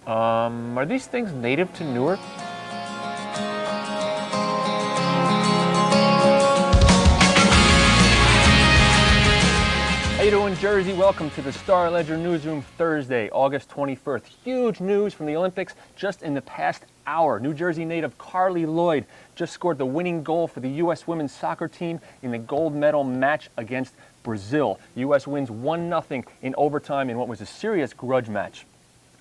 Are these things native to Newark? How you doing, Jersey? Welcome to the Star Ledger Newsroom Thursday, August 21st. Huge news from the Olympics just in the past hour. New Jersey native Carly Lloyd just scored the winning goal for the U.S. women's soccer team in the gold medal match against Brazil. U.S. wins 1-0 in overtime in what was a serious grudge match.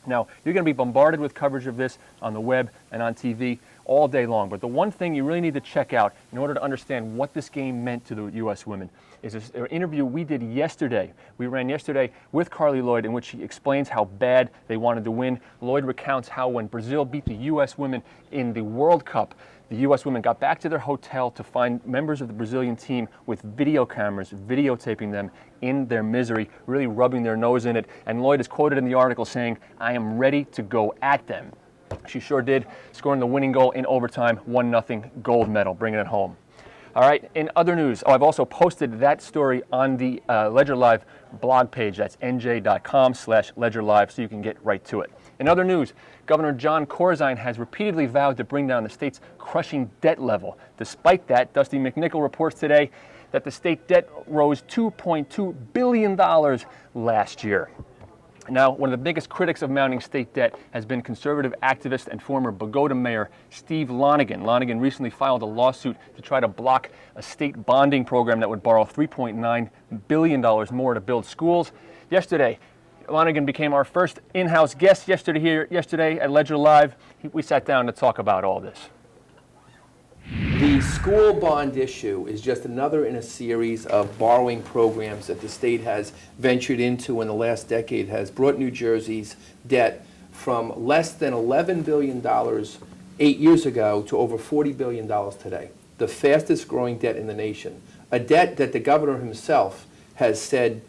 Now, you're going to be bombarded with coverage of this on the web and on TV all day long. But the one thing you really need to check out in order to understand what this game meant to the U.S. women is an interview we did yesterday. We ran yesterday with Carly Lloyd, in which she explains how bad they wanted to win. Lloyd recounts how when Brazil beat the U.S. women in the World Cup, the U.S. women got back to their hotel to find members of the Brazilian team with video cameras videotaping them in their misery, really rubbing their nose in it. And Lloyd is quoted in the article saying, "I am ready to go at them." She sure did, scoring the winning goal in overtime, 1-0 gold medal, bringing it home. All right, in other news, I've also posted that story on the Ledger Live blog page. That's NJ.com/Ledger Live, so you can get right to it. In other news, Governor John Corzine has repeatedly vowed to bring down the state's crushing debt level. Despite that, Dusty McNichol reports today that the state debt rose $2.2 billion last year. Now, one of the biggest critics of mounting state debt has been conservative activist and former Bogota mayor Steve Lonegan. Lonegan recently filed a lawsuit to try to block a state bonding program that would borrow $3.9 billion more to build schools. Yesterday, Lonegan became our first in-house guest yesterday at Ledger Live. We sat down to talk about all this. The school bond issue is just another in a series of borrowing programs that the state has ventured into in the last decade, has brought New Jersey's debt from less than $11 billion 8 years ago to over $40 billion today, the fastest growing debt in the nation. A debt that the governor himself has said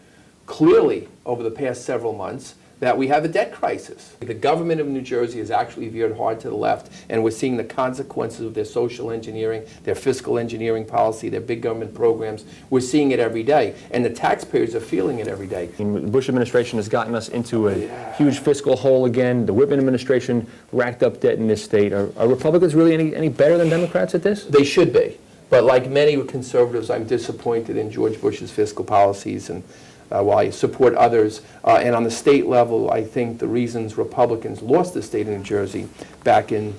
clearly over the past several months that we have a debt crisis. The government of New Jersey has actually veered hard to the left, and we're seeing the consequences of their social engineering, their fiscal engineering policy, their big government programs. We're seeing it every day, and the taxpayers are feeling it every day. The Bush administration has gotten us into a huge fiscal hole again. The Whitman administration racked up debt in this state. Are Republicans really any better than Democrats at this? They should be. But like many conservatives, I'm disappointed in George Bush's fiscal policies, and while I support others. And on the state level, I think the reasons Republicans lost the state of New Jersey back in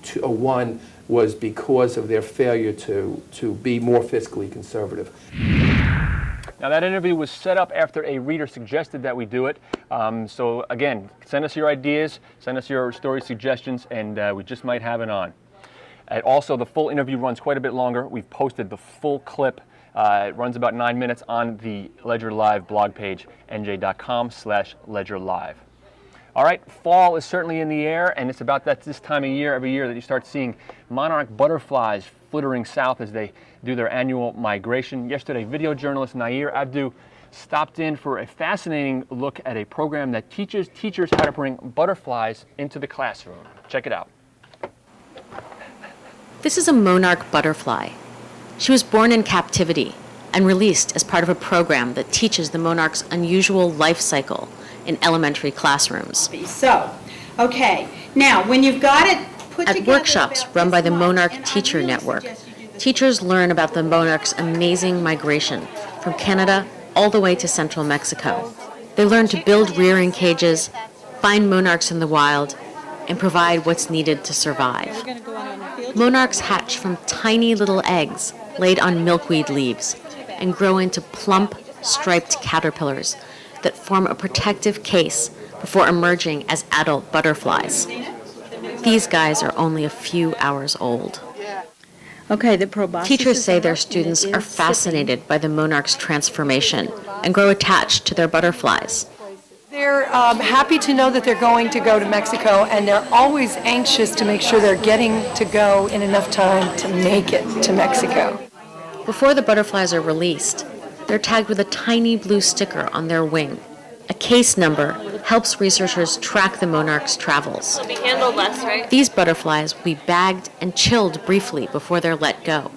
2001 was because of their failure to be more fiscally conservative. Now, that interview was set up after a reader suggested that we do it. So again, send us your ideas, send us your story suggestions, and we just might have it on. And also, the full interview runs quite a bit longer. We've posted the full clip. It runs about 9 minutes on the Ledger Live blog page, NJ.com/Ledger Live. All right, fall is certainly in the air, and it's about this time of year, every year, that you start seeing monarch butterflies flittering south as they do their annual migration. Yesterday, video journalist Nair Abdu stopped in for a fascinating look at a program that teaches teachers how to bring butterflies into the classroom. Check it out. This is a monarch butterfly. She was born in captivity and released as part of a program that teaches the monarch's unusual life cycle in elementary classrooms. So, okay, now when you've got it put together... At workshops run by the Monarch Teacher Network, teachers learn about the monarch's amazing migration from Canada all the way to central Mexico. They learn to build rearing cages, find monarchs in the wild, and provide what's needed to survive. Monarchs hatch from tiny little eggs laid on milkweed leaves and grow into plump, striped caterpillars that form a protective case before emerging as adult butterflies. These guys are only a few hours old. Okay, the proboscis. Teachers say their students are fascinated by the monarch's transformation and grow attached to their butterflies. They're happy to know that they're going to go to Mexico, and they're always anxious to make sure they're getting to go in enough time to make it to Mexico. Before the butterflies are released, they're tagged with a tiny blue sticker on their wing. A case number helps researchers track the monarch's travels. They'll be handled less, right? These butterflies will be bagged and chilled briefly before they're let go.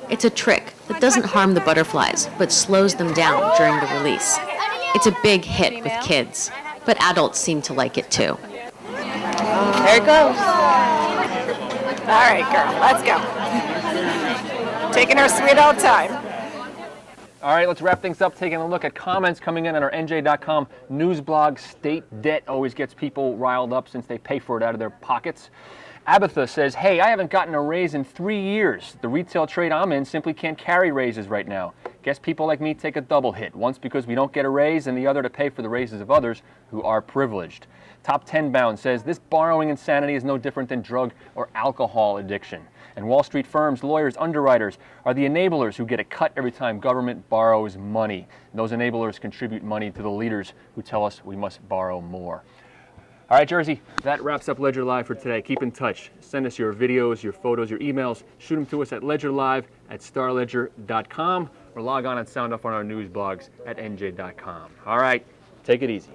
It's a trick that doesn't harm the butterflies, but slows them down during the release. It's a big hit with kids, but adults seem to like it too. There it goes. All right, girl, let's go. Taking our sweet old time. All right, let's wrap things up, taking a look at comments coming in on our NJ.com news blog. State debt always gets people riled up since they pay for it out of their pockets. Abatha says, hey, I haven't gotten a raise in 3 years. The retail trade I'm in simply can't carry raises right now. Guess people like me take a double hit, once because we don't get a raise and the other to pay for the raises of others who are privileged. Top 10 Bound says, this borrowing insanity is no different than drug or alcohol addiction. And Wall Street firms, lawyers, underwriters are the enablers who get a cut every time government borrows money. And those enablers contribute money to the leaders who tell us we must borrow more. All right, Jersey, that wraps up Ledger Live for today. Keep in touch. Send us your videos, your photos, your emails. Shoot them to us at ledgerlive@starledger.com or log on and sound off on our news blogs at NJ.com. All right, take it easy.